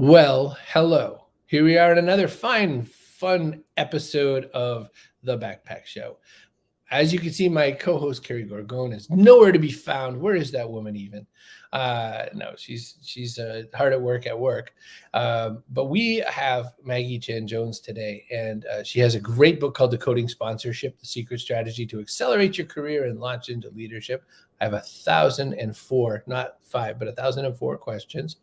Well, hello. Here we are in another fun episode of the Backpack Show. As you can see, my co-host Kerry Gorgone is nowhere to be found. Where is that woman even? No, she's hard at work. But we have Maggie Chan Jones today, and she has a great book called Decoding Sponsorship: The Secret Strategy to Accelerate Your Career and Launch into Leadership. I have 1,004, not five, but 1,004 questions.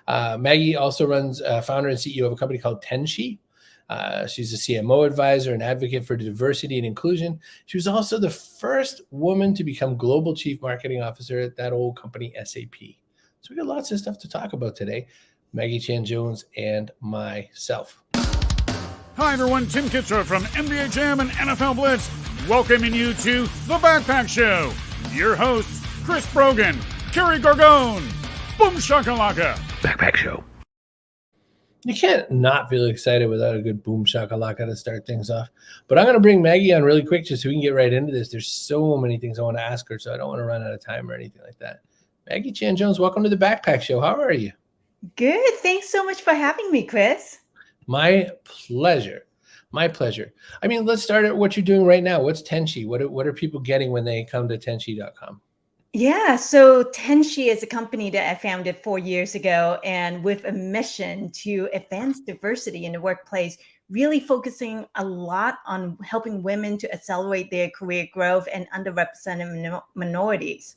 Maggie also runs, founder and CEO of a company called Tenshi. She's a CMO advisor and advocate for diversity and inclusion. She was also the first woman to become global chief marketing officer at that old company, SAP. So we got lots of stuff to talk about today. Maggie Chan Jones and myself. Hi, everyone. Tim Kitzrow from NBA Jam and NFL Blitz, welcoming you to The Backpack Show. Your hosts, Chris Brogan, Kerry Gorgone, Boom Shakalaka. Backpack Show. You can't not feel excited without a good boom shakalaka to start things off. But I'm going to bring Maggie on really quick just so we can get right into this. There's so many things I want to ask her, so I don't want to run out of time or anything like that. Maggie Chan Jones, welcome to the Backpack Show. How are you? Good. Thanks so much for having me, Chris. My pleasure. My pleasure. I mean, let's start at what you're doing right now. What's Tenshi? What are people getting when they come to Tenshi.com? Yeah, so Tenshi is a company that I founded 4 years ago, and with a mission to advance diversity in the workplace, really focusing a lot on helping women to accelerate their career growth and underrepresented minorities.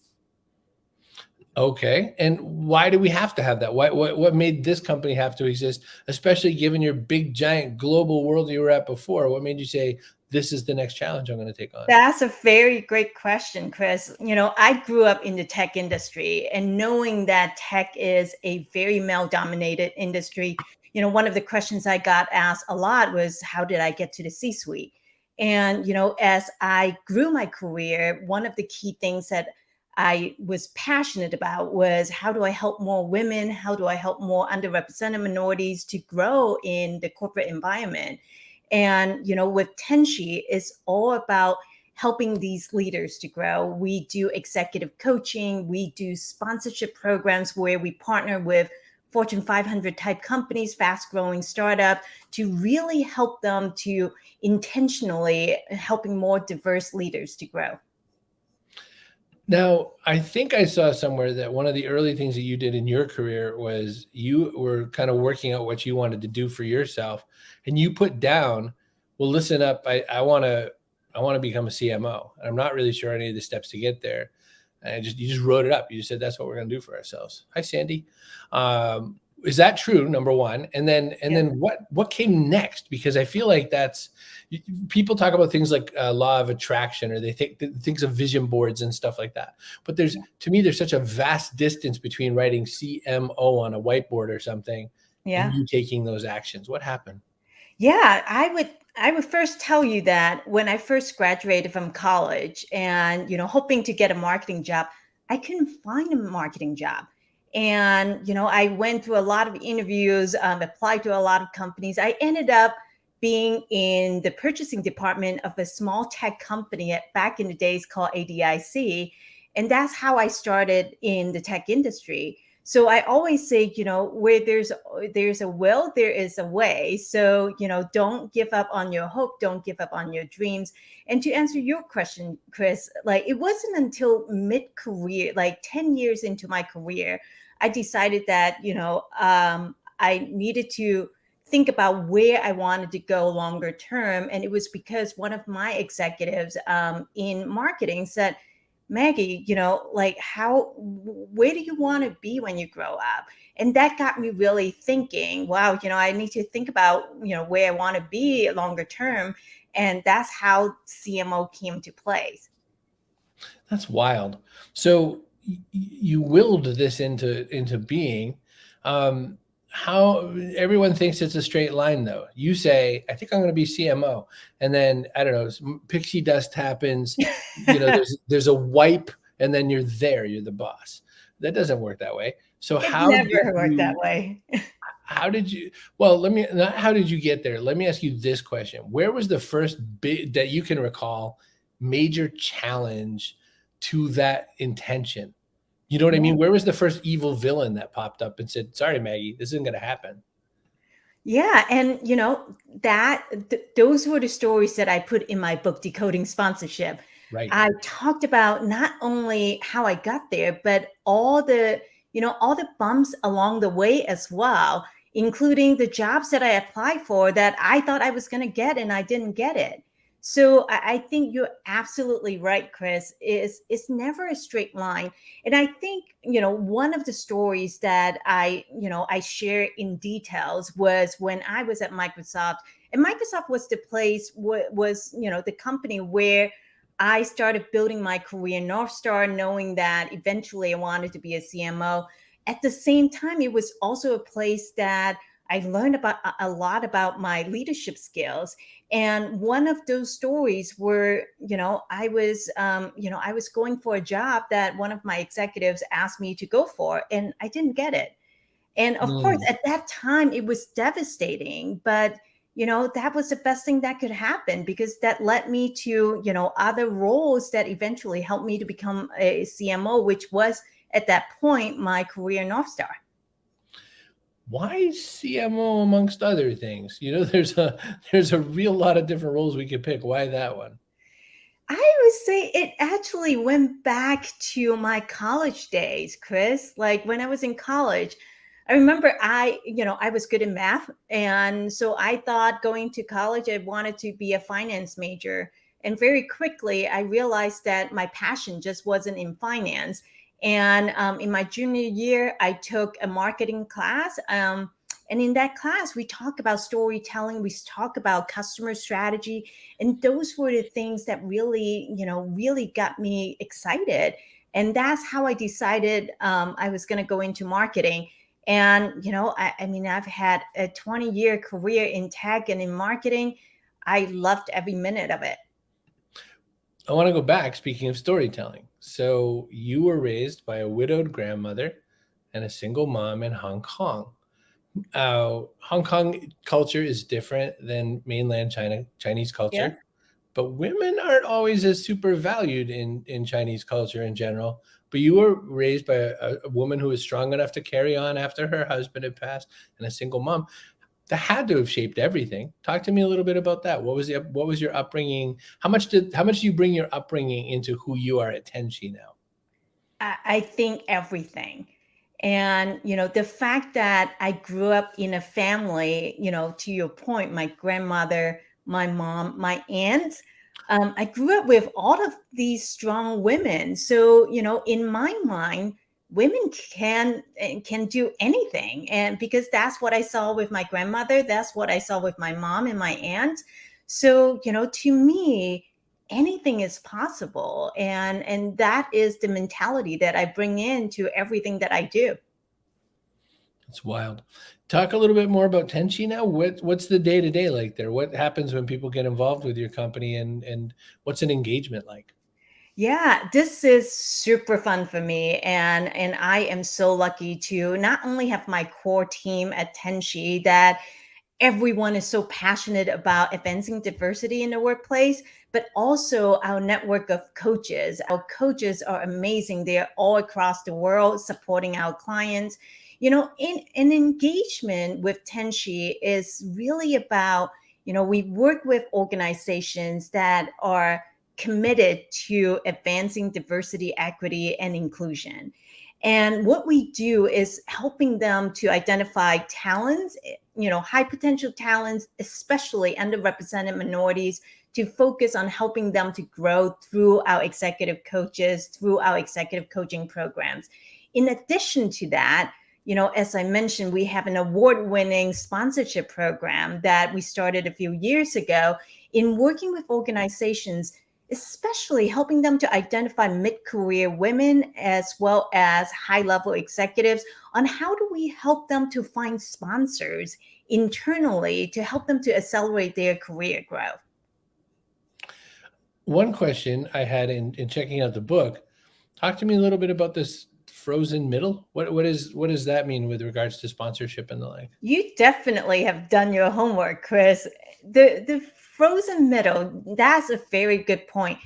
Okay. And why do we have to have that? What made this company have to exist, especially given your big, giant global world you were at before? What made you say, this is the next challenge I'm going to take on? That's a very great question, Chris. I grew up in the tech industry, and knowing that tech is a very male-dominated industry, one of the questions I got asked a lot was, how did I get to the C-suite? And, as I grew my career, one of the key things that I was passionate about was, how do I help more women? How do I help more underrepresented minorities to grow in the corporate environment? And, with Tenshi, it's all about helping these leaders to grow. We do executive coaching. We do sponsorship programs where we partner with Fortune 500 type companies, fast growing startups, to really help them to intentionally helping more diverse leaders to grow. Now, I think I saw somewhere that one of the early things that you did in your career was you were kind of working out what you wanted to do for yourself, and you put down, well, listen up, I want to become a CMO. I'm not really sure any of the steps to get there. And you just wrote it up. You just said, that's what we're going to do for ourselves. Hi, Sandy. Is that true? Number one. And then what came next? Because I feel like people talk about things like law of attraction, or they think things of vision boards and stuff like that. But to me, there's such a vast distance between writing CMO on a whiteboard or something and you taking those actions. What happened? Yeah, I would first tell you that when I first graduated from college and, hoping to get a marketing job, I couldn't find a marketing job. And, I went through a lot of interviews, applied to a lot of companies. I ended up being in the purchasing department of a small tech company back in the days called ADIC. And that's how I started in the tech industry. So I always say, where there's a will, there is a way. So, don't give up on your hope. Don't give up on your dreams. And to answer your question, Chris, it wasn't until mid-career, 10 years into my career, I decided that, I needed to think about where I wanted to go longer term. And it was because one of my executives in marketing said, Maggie, where do you want to be when you grow up? And that got me really thinking, wow, I need to think about, where I want to be longer term. And that's how CMO came to place. That's wild. So you willed this into being. How everyone thinks it's a straight line, though. You say, I think I'm going to be CMO. And then, I don't know, pixie dust happens. There's a wipe, and then you're there. You're the boss. That doesn't work that way. So how never worked that way. How did you, well, how did you get there? Let me ask you this question. Where was the first big, that you can recall, major challenge to that intention? You know what I Yeah. mean? Where was the first evil villain that popped up and said, sorry, Maggie, this isn't going to happen? Yeah, and those were the stories that I put in my book, Decoding Sponsorship. Right. I talked about not only how I got there, but all the bumps along the way as well, including the jobs that I applied for that I thought I was going to get and I didn't get it. So I think you're absolutely right, Chris. It's never a straight line. And I think, one of the stories that I share in details was when I was at Microsoft, and Microsoft was the place, the company where I started building my career North Star, knowing that eventually I wanted to be a CMO. At the same time, it was also a place that I learned about a lot about my leadership skills. And one of those stories were, I was going for a job that one of my executives asked me to go for, and I didn't get it. And of course, Mm. at that time, it was devastating, but that was the best thing that could happen because that led me to, other roles that eventually helped me to become a CMO, which was at that point my career North Star. Why CMO amongst other things? There's a real lot of different roles we could pick. Why that one? I would say it actually went back to my college days, Chris. Like when I was in college, I remember I was good in math. And so I thought going to college, I wanted to be a finance major. And very quickly, I realized that my passion just wasn't in finance. And in my junior year, I took a marketing class. And in that class, we talk about storytelling, we talk about customer strategy. And those were the things that really got me excited. And that's how I decided I was going to go into marketing. And, I mean, I've had a 20-year career in tech and in marketing. I loved every minute of it. I want to go back, speaking of storytelling. So you were raised by a widowed grandmother and a single mom in Hong Kong. Hong Kong culture is different than mainland Chinese Yeah. culture, but women aren't always as super valued in Chinese culture in general. But you were raised by a woman who was strong enough to carry on after her husband had passed, and a single mom. That had to have shaped everything. Talk to me a little bit about that. What was your upbringing? How much do you bring your upbringing into who you are at Tenshi now? I think everything. And, the fact that I grew up in a family, to your point, my grandmother, my mom, my aunt, I grew up with all of these strong women. So, in my mind, women can do anything. And because that's what I saw with my grandmother, that's what I saw with my mom and my aunt. So, to me, anything is possible, and that is the mentality that I bring into everything that I do. It's wild. Talk a little bit more about Tenshi now. What's the day to day like there? What happens when people get involved with your company, and what's an engagement like? Yeah, this is super fun for me, and I am so lucky to not only have my core team at Tenshi that everyone is so passionate about advancing diversity in the workplace, but also our network of coaches. Our coaches are amazing. They're all across the world supporting our clients. In an engagement with Tenshi is really about, we work with organizations that are committed to advancing diversity, equity, and inclusion. And what we do is helping them to identify talents, high potential talents, especially underrepresented minorities, to focus on helping them to grow through our executive coaches, through our executive coaching programs. In addition to that, as I mentioned, we have an award-winning sponsorship program that we started a few years ago in working with organizations, especially helping them to identify mid-career women as well as high-level executives on how do we help them to find sponsors internally to help them to accelerate their career growth. One question I had in checking out the book, talk to me a little bit about this frozen middle. What does that mean with regards to sponsorship and the like? You definitely have done your homework, Chris. The frozen middle, that's a very good point.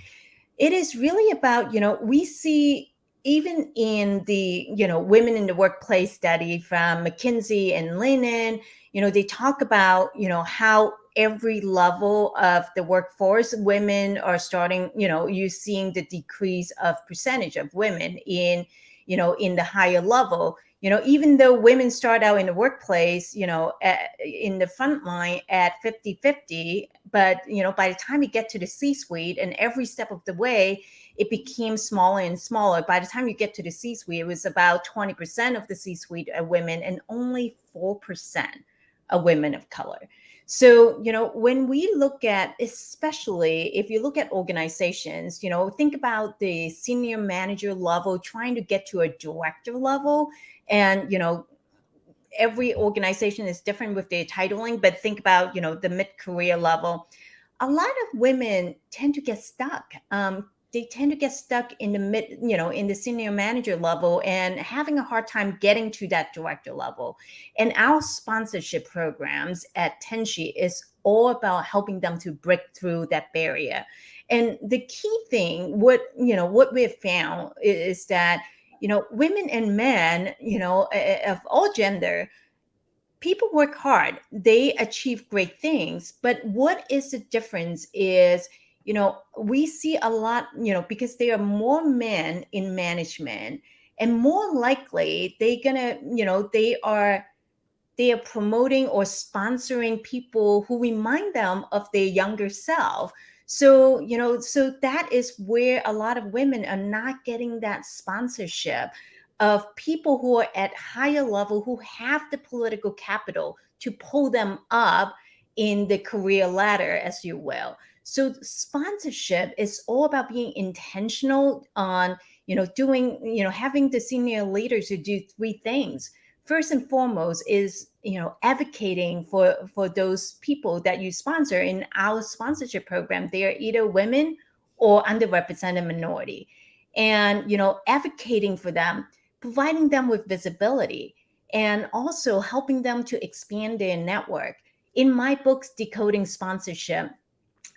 It is really about, we see even in the, women in the workplace study from McKinsey and Lennon, they talk about, how every level of the workforce, women are starting, you're seeing the decrease of percentage of women in the higher level. Even though women start out in the workplace, in the front line at 50-50, but, by the time you get to the C-suite and every step of the way, it became smaller and smaller. By the time you get to the C-suite, it was about 20% of the C-suite are women and only 4% are women of color. So, when we look at, especially if you look at organizations, think about the senior manager level trying to get to a director level. And, every organization is different with their titling, but think about, the mid-career level. A lot of women tend to get stuck. They tend to get stuck in the in the senior manager level and having a hard time getting to that director level. And our sponsorship programs at Tenshi is all about helping them to break through that barrier. And the key thing, what we've found is that, women and men, of all gender, people work hard, they achieve great things. But what is the difference is, we see a lot, because there are more men in management, and more likely they are promoting or sponsoring people who remind them of their younger self. So, so that is where a lot of women are not getting that sponsorship of people who are at higher level, who have the political capital to pull them up in the career ladder, as you will. So sponsorship is all about being intentional on, doing, having the senior leaders to do three things. First and foremost is, advocating for those people that you sponsor. In our sponsorship program, they are either women or underrepresented minority. And, advocating for them, providing them with visibility, and also helping them to expand their network. In my books, Decoding Sponsorship,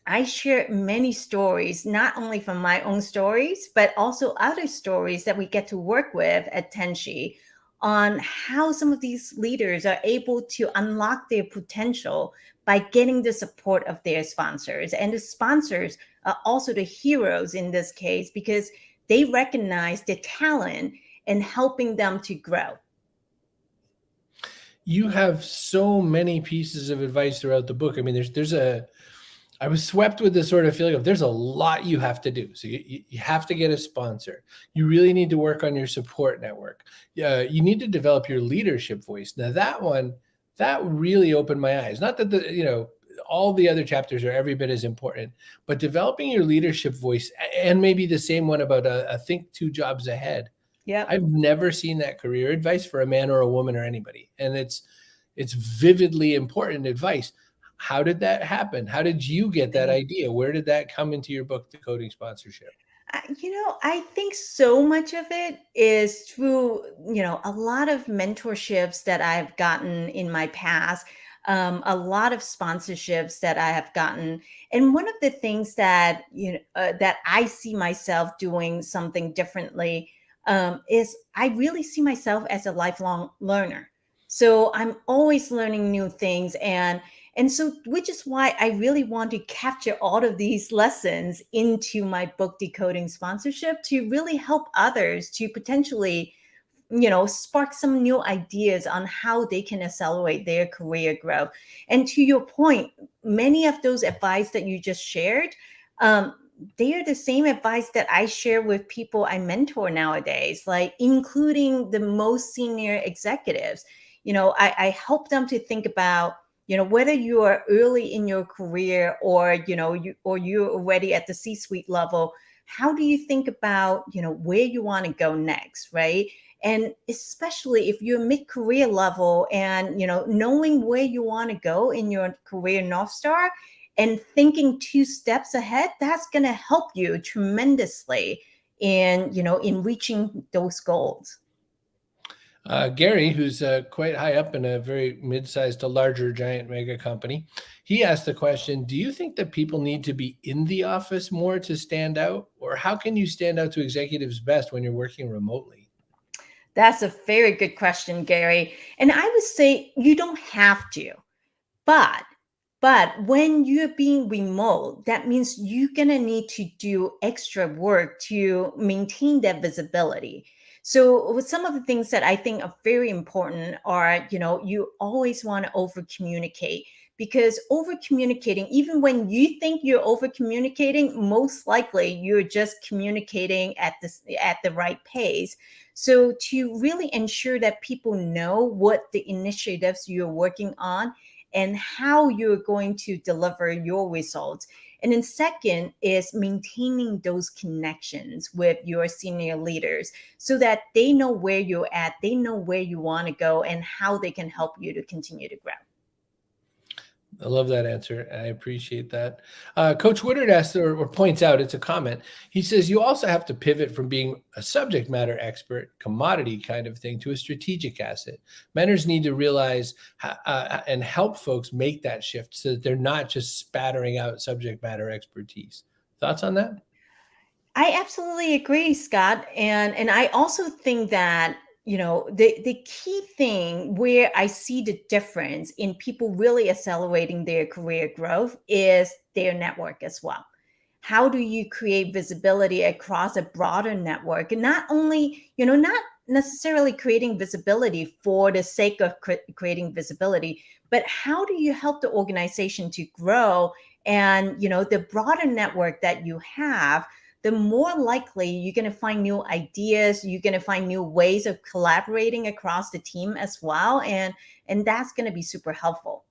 I share many stories, not only from my own stories, but also other stories that we get to work with at Tenshi on how some of these leaders are able to unlock their potential by getting the support of their sponsors. And the sponsors are also the heroes in this case, because they recognize the talent and helping them to grow. You have so many pieces of advice throughout the book. I mean, I was swept with this sort of feeling of there's a lot you have to do. So you have to get a sponsor. You really need to work on your support network. You need to develop your leadership voice. Now that really opened my eyes. Not that all the other chapters are every bit as important, but developing your leadership voice, and maybe the same one about a think 2 jobs ahead. Yeah, I've never seen that career advice for a man or a woman or anybody. And it's vividly important advice. How did that happen? How did you get that idea? Where did that come into your book, Decoding Sponsorship? I think so much of it is through, a lot of mentorships that I've gotten in my past, a lot of sponsorships that I have gotten. And one of the things that, that I see myself doing something differently is I really see myself as a lifelong learner. So I'm always learning new things. And so, which is why I really want to capture all of these lessons into my book, Decoding Sponsorship, to really help others to potentially, spark some new ideas on how they can accelerate their career growth. And to your point, many of those advice that you just shared, they are the same advice that I share with people I mentor nowadays, like including the most senior executives. I help them to think about, whether you are early in your career or, you're already at the C-suite level, how do you think about, where you want to go next, right? And especially if you're mid-career level and, knowing where you want to go in your career North Star and thinking 2 steps ahead, that's going to help you tremendously in reaching those goals. Gary, who's quite high up in a very mid-sized to larger giant mega company, he asked the question, do you think that people need to be in the office more to stand out? Or how can you stand out to executives best when you're working remotely? That's a very good question, Gary. And I would say you don't have to, but when you're being remote, that means you're gonna need to do extra work to maintain that visibility. So with some of the things that I think are very important are, you always want to over communicate, because over communicating, even when you think you're over communicating, most likely you're just communicating at the right pace. So to really ensure that people know what the initiatives you're working on and how you're going to deliver your results. And then second is maintaining those connections with your senior leaders so that they know where you're at, they know where you want to go, and how they can help you to continue to grow. I love that answer. I appreciate that. Coach Woodard asks or points out, it's a comment. He says, you also have to pivot from being a subject matter expert, commodity kind of thing, to a strategic asset. Mentors need to realize and help folks make that shift so that they're not just spattering out subject matter expertise. Thoughts on that? I absolutely agree, Scott. And I also think that, the key thing where I see the difference in people really accelerating their career growth is their network as well. How do you create visibility across a broader network? And not only, not necessarily creating visibility for the sake of creating visibility, but how do you help the organization to grow? And, the broader network that you have, the more likely you're going to find new ideas, you're going to find new ways of collaborating across the team as well. And that's going to be super helpful.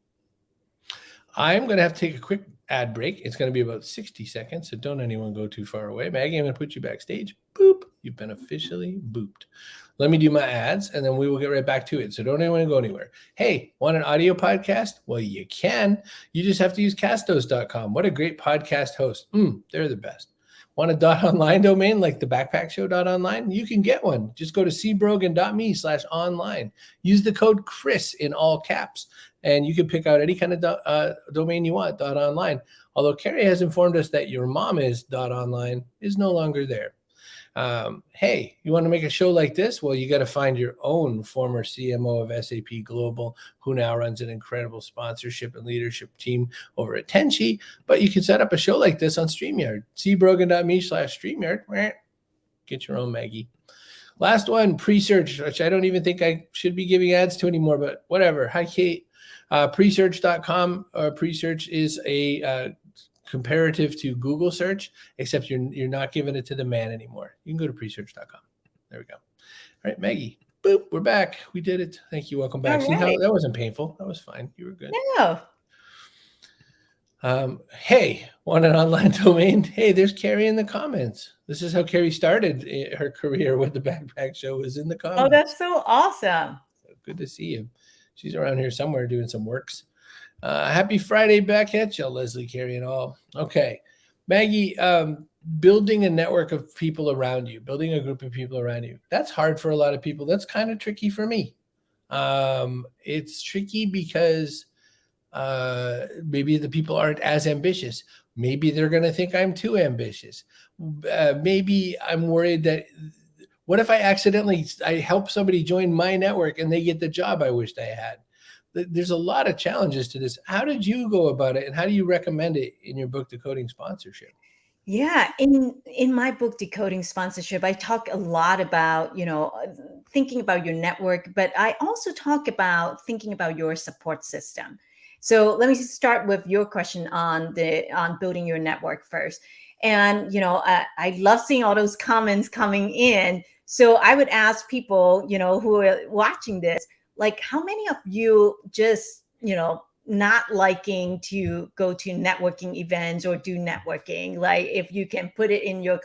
I'm going to have to take a quick ad break. It's going to be about 60 seconds, so don't anyone go too far away. Maggie, I'm going to put you backstage. Boop. You've been officially booped. Let me do my ads, and then we will get right back to it. So don't anyone go anywhere. Hey, want an audio podcast? Well, you can. You just have to use castos.com. What a great podcast host. They're the best. Want a .online domain like the backpackshow.online? You can get one. Just go to cbrogan.me/online. Use the code Chris in all caps, and you can pick out any kind of domain you want, .online. Although Kerry has informed us that your mom is .online is no longer there. Hey, you want to make a show like this? Well, you got to find your own former CMO of SAP Global, who now runs an incredible sponsorship and leadership team over at Tenshi. But you can set up a show like this on StreamYard. cbrogan.me/StreamYard. Get your own, Maggie. Last one, Presearch, which I don't even think I should be giving ads to anymore, but whatever. Hi, Kate. Presearch.com. Presearch is a comparative to Google search, except you're not giving it to the man anymore. You can go to presearch.com. There we go. All right, Maggie. Boop. We're back. We did it. Thank you. Welcome back. All See right. how that wasn't painful. That was fine. You were good. No. Hey, want an online domain? Hey, there's Kerry in the comments. This is how Kerry started her career with the Backpack Show, was in the comments. Oh, that's so awesome. So good to see you. She's around here somewhere doing some works. Happy Friday back at you, Leslie, Kerry, and all. Okay. Maggie, building a network of people around you, building a group of people around you, that's hard for a lot of people. That's kind of tricky for me. It's tricky because maybe the people aren't as ambitious. Maybe they're going to think I'm too ambitious. Maybe I'm worried that what if I help somebody join my network and they get the job I wished I had? There's a lot of challenges to this. How did you go about it, and how do you recommend it in your book, Decoding Sponsorship? Yeah, in my book, Decoding Sponsorship, I talk a lot about, thinking about your network, but I also talk about thinking about your support system. So let me start with your question on building your network first. And, I love seeing all those comments coming in. So I would ask people, who are watching this, like, how many of you just, not liking to go to networking events or do networking? Like, if you can put it in the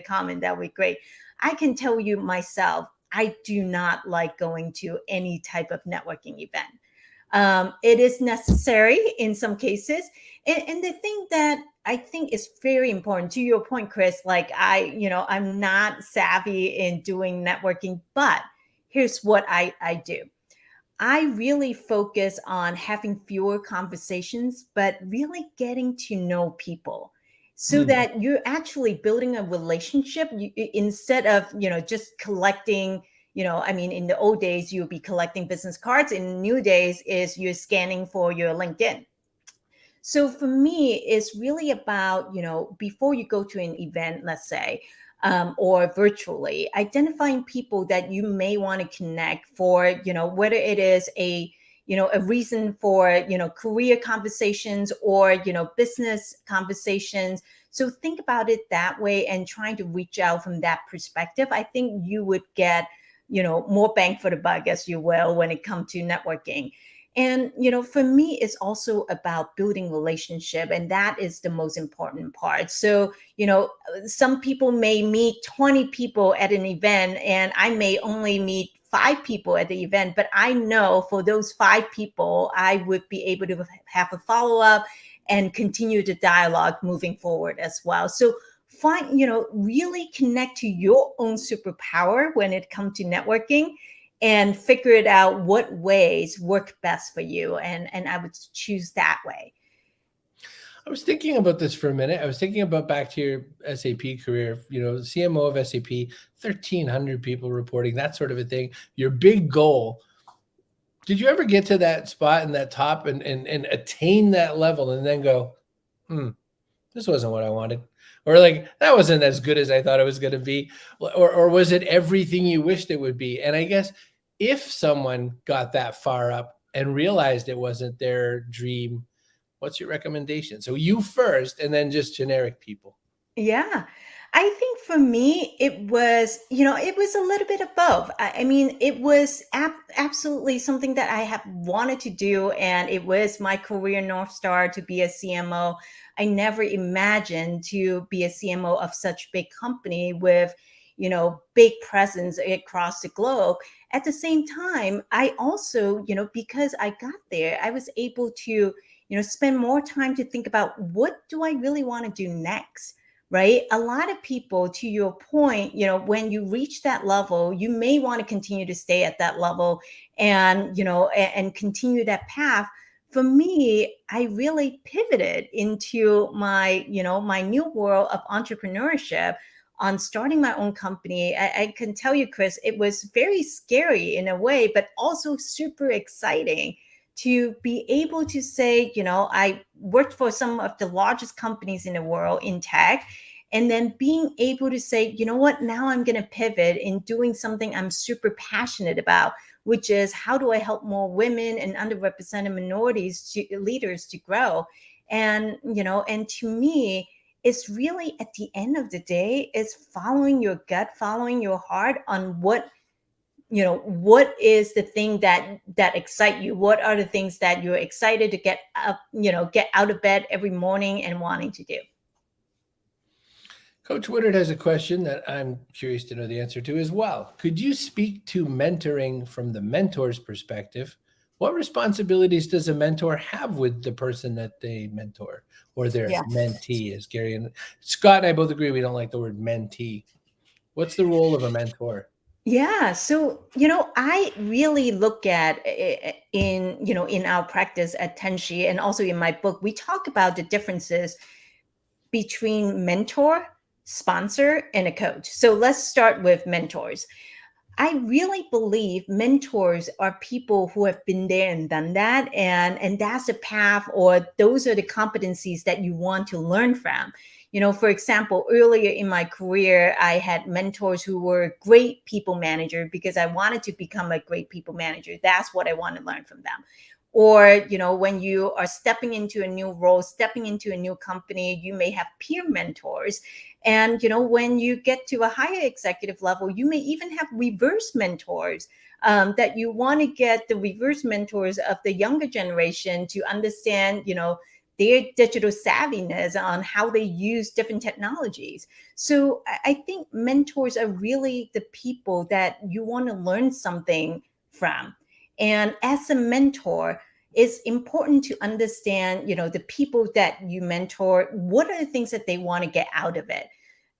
comment, that would be great. I can tell you myself, I do not like going to any type of networking event. It is necessary in some cases. And the thing that I think is very important, to your point, Chris, like I'm not savvy in doing networking, but here's what I do. I really focus on having fewer conversations, but really getting to know people so that you're actually building a relationship instead of, just collecting, I mean, in the old days, you'll be collecting business cards. In new days is you're scanning for your LinkedIn. So for me, it's really about, before you go to an event, let's say, or virtually, identifying people that you may want to connect for, whether it is a reason for, career conversations or, business conversations. So think about it that way and trying to reach out from that perspective. I think you would get, more bang for the buck, as you will, when it comes to networking. And, for me, it's also about building relationship. And that is the most important part. So, some people may meet 20 people at an event, and I may only meet 5 people at the event, but I know for those 5 people, I would be able to have a follow-up and continue the dialogue moving forward as well. So find, really connect to your own superpower when it comes to networking and figure it out what ways work best for you. And I would choose that way. I was thinking about this for a minute. I was thinking about back to your SAP career, CMO of SAP, 1,300 people reporting, that sort of a thing. Your big goal. Did you ever get to that spot in that top and attain that level and then go, this wasn't what I wanted? Or like, that wasn't as good as I thought it was going to be? Or was it everything you wished it would be? And I guess if someone got that far up and realized it wasn't their dream, what's your recommendation? So you first and then just generic people. Yeah. I think for me, it was, it was a little bit of both. I mean, it was absolutely something that I have wanted to do. And it was my career North Star to be a CMO. I never imagined to be a CMO of such big company with, big presence across the globe. At the same time, I also, because I got there, I was able to, spend more time to think about what do I really want to do next? Right? A lot of people, to your point, when you reach that level, you may want to continue to stay at that level and, and continue that path. For me, I really pivoted into my, my new world of entrepreneurship on starting my own company. I can tell you, Chris, it was very scary in a way, but also super exciting to be able to say, I worked for some of the largest companies in the world in tech, and then being able to say, what, now I'm going to pivot in doing something I'm super passionate about, which is how do I help more women and underrepresented minorities leaders to grow? And, and to me, it's really at the end of the day, is following your gut, following your heart on what is the thing that excite you? What are the things that you're excited to get up, get out of bed every morning and wanting to do? Coach Woodard has a question that I'm curious to know the answer to as well. Could you speak to mentoring from the mentor's perspective? What responsibilities does a mentor have with the person that they mentor or their mentee, as Gary and Scott and I both agree we don't like the word mentee. What's the role of a mentor? Yeah. So, I really look at in our practice at Tenshi and also in my book, we talk about the differences between mentor, sponsor, and a coach. So let's start with mentors. I really believe mentors are people who have been there and done that. And that's the path, or those are the competencies that you want to learn from. For example, earlier in my career, I had mentors who were great people manager because I wanted to become a great people manager. That's what I want to learn from them. Or, when you are stepping into a new role, stepping into a new company, you may have peer mentors. And, when you get to a higher executive level, you may even have reverse mentors that you want to get the reverse mentors of the younger generation to understand, their digital savviness on how they use different technologies. So I think mentors are really the people that you want to learn something from. And as a mentor, it's important to understand, the people that you mentor, what are the things that they want to get out of it?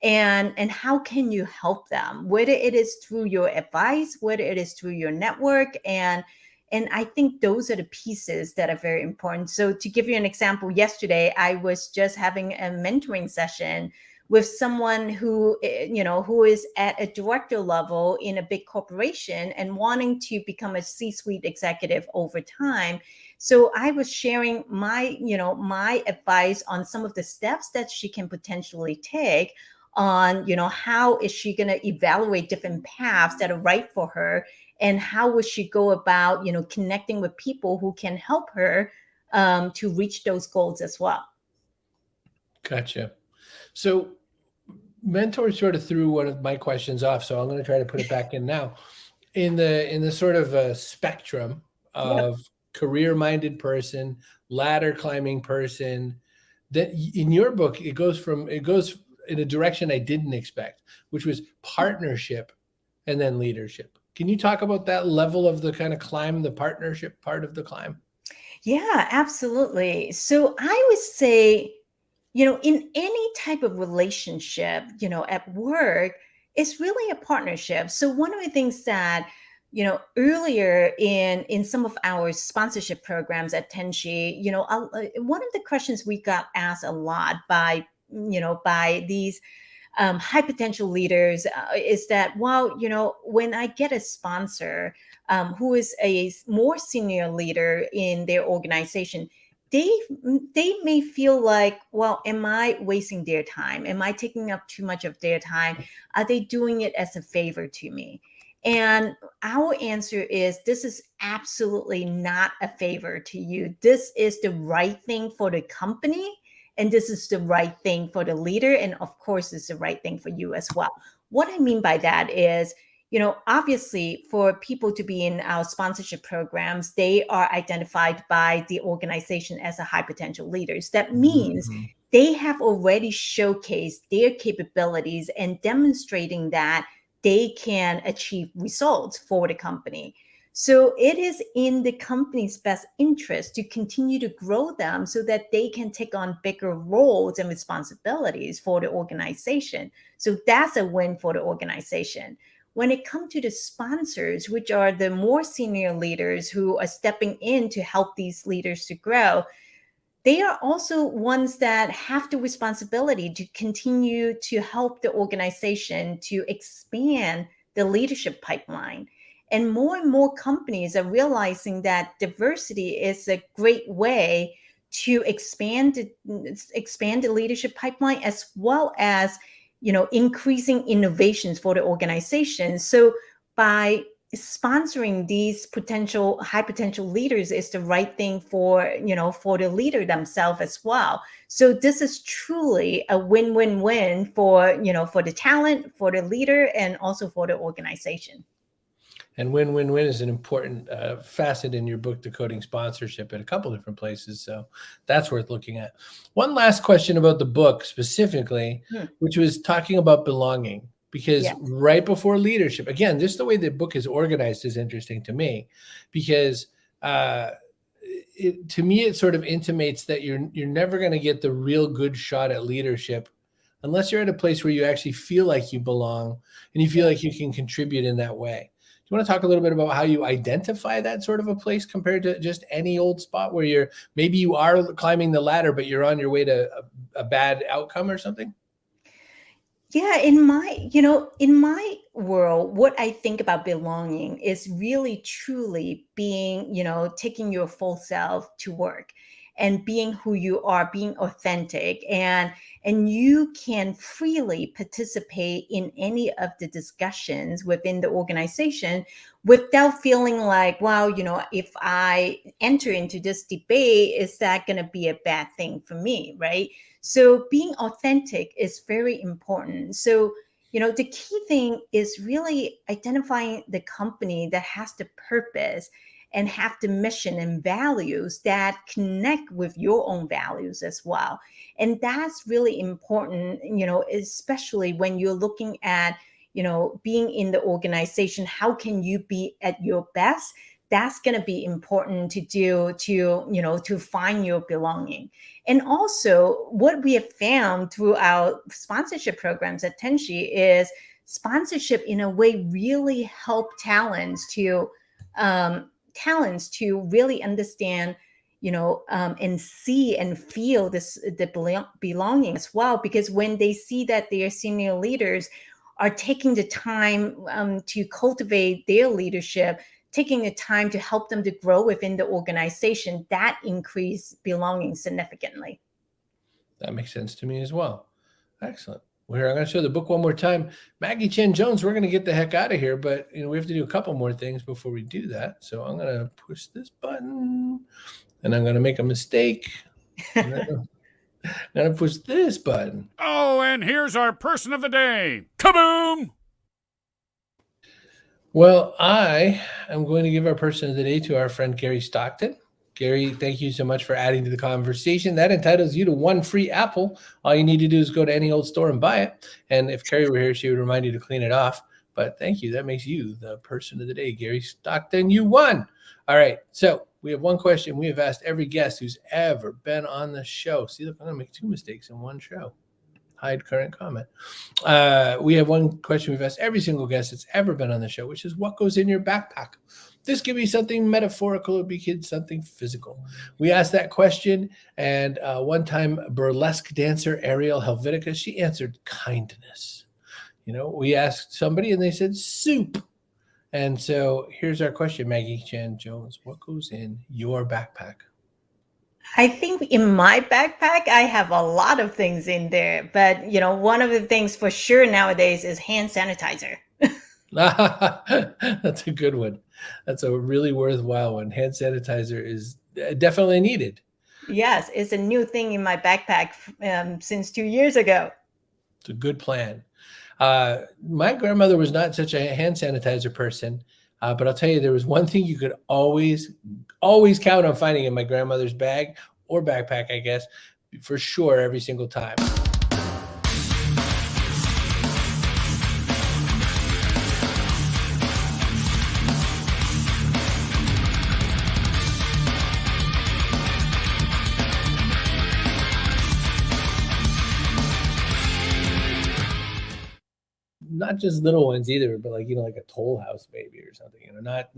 and how can you help them, whether it is through your advice, whether it is through your network. And I think those are the pieces that are very important. So to give you an example, yesterday I was just having a mentoring session with someone who, who is at a director level in a big corporation and wanting to become a C-suite executive over time. So I was sharing my advice on some of the steps that she can potentially take on, how is she going to evaluate different paths that are right for her, and how would she go about, connecting with people who can help her to reach those goals as well. Gotcha. So mentor sort of threw one of my questions off, so I'm going to try to put it back in now. In the sort of spectrum of career-minded person, ladder climbing person, that in your book it goes in a direction I didn't expect, which was partnership and then leadership. Can you talk about that level of the kind of climb, the partnership part of the climb? Yeah, absolutely. So I would say, in any type of relationship, at work, it's really a partnership. So one of the things that, earlier in some of our sponsorship programs at Tenshi, one of the questions we got asked a lot by these high potential leaders is that, well, when I get a sponsor who is a more senior leader in their organization, they may feel like, well, am I wasting their time? Am I taking up too much of their time? Are they doing it as a favor to me? And our answer is, this is absolutely not a favor to you. This is the right thing for the company. And this is the right thing for the leader. And of course, it's the right thing for you as well. What I mean by that is, obviously for people to be in our sponsorship programs, they are identified by the organization as a high potential leaders. That means they have already showcased their capabilities and demonstrating that they can achieve results for the company. So it is in the company's best interest to continue to grow them so that they can take on bigger roles and responsibilities for the organization. So that's a win for the organization. When it comes to the sponsors, which are the more senior leaders who are stepping in to help these leaders to grow, they are also ones that have the responsibility to continue to help the organization to expand the leadership pipeline. And more companies are realizing that diversity is a great way to expand the leadership pipeline, as well as, increasing innovations for the organization. So by sponsoring these high potential leaders is the right thing for the leader themselves as well. So this is truly a win-win-win for the talent, for the leader, and also for the organization. And win-win-win is an important facet in your book, Decoding Sponsorship, in a couple different places. So that's worth looking at. One last question about the book specifically, which was talking about belonging. Because right before leadership, again, just the way the book is organized is interesting to me, because to me, it sort of intimates that you're never going to get the real good shot at leadership unless you're at a place where you actually feel like you belong and you feel like you can contribute in that way. Do you want to talk a little bit about how you identify that sort of a place compared to just any old spot where maybe you are climbing the ladder, but you're on your way to a bad outcome or something? Yeah, in my world, what I think about belonging is really truly being, taking your full self to work and being who you are, being authentic, and you can freely participate in any of the discussions within the organization without feeling like, wow, if I enter into this debate, is that going to be a bad thing for me, right? So being authentic is very important. So, the key thing is really identifying the company that has the purpose and have the mission and values that connect with your own values as well. And that's really important, especially when you're looking at, being in the organization. How can you be at your best? that's going to be important to do to find your belonging. And also what we have found through our sponsorship programs at Tenshi is sponsorship in a way really help talents to really understand, and see and feel the belonging as well. Because when they see that their senior leaders are taking the time to cultivate their leadership, taking the time to help them to grow within the organization, that increase belonging significantly. That makes sense to me as well. Excellent. Well, here, I'm going to show the book one more time. Maggie Chan Jones, we're going to get the heck out of here, but we have to do a couple more things before we do that. So I'm going to push this button, and I'm going to make a mistake. I'm going to push this button. Oh, and here's our person of the day. Kaboom! Well, I am going to give our person of the day to our friend Kerry Stockton. Kerry, thank you so much for adding to the conversation. That entitles you to one free apple. All you need to do is go to any old store and buy it. And if Kerry were here, she would remind you to clean it off. But thank you. That makes you the person of the day. Kerry Stockton, you won. All right. So we have one question we have asked every guest who's ever been on the show. See, look, I'm going to make 2 mistakes in one show. Hide current comment. We have one question we've asked every single guest that's ever been on the show, which is what goes in your backpack? This could be something metaphorical, it could be something physical. We asked that question, and one time burlesque dancer Ariel Helvetica, she answered kindness. We asked somebody and they said soup. And so here's our question, Maggie Chan Jones. What goes in your backpack? I think in my backpack, I have a lot of things in there. But, one of the things for sure nowadays is hand sanitizer. That's a good one. That's a really worthwhile one. Hand sanitizer is definitely needed. Yes, it's a new thing in my backpack since 2 years ago. It's a good plan. My grandmother was not such a hand sanitizer person, but I'll tell you, there was one thing you could always count on finding in my grandmother's bag or backpack, I guess, for sure, every single time. Not just little ones either, but like a toll house maybe or something, not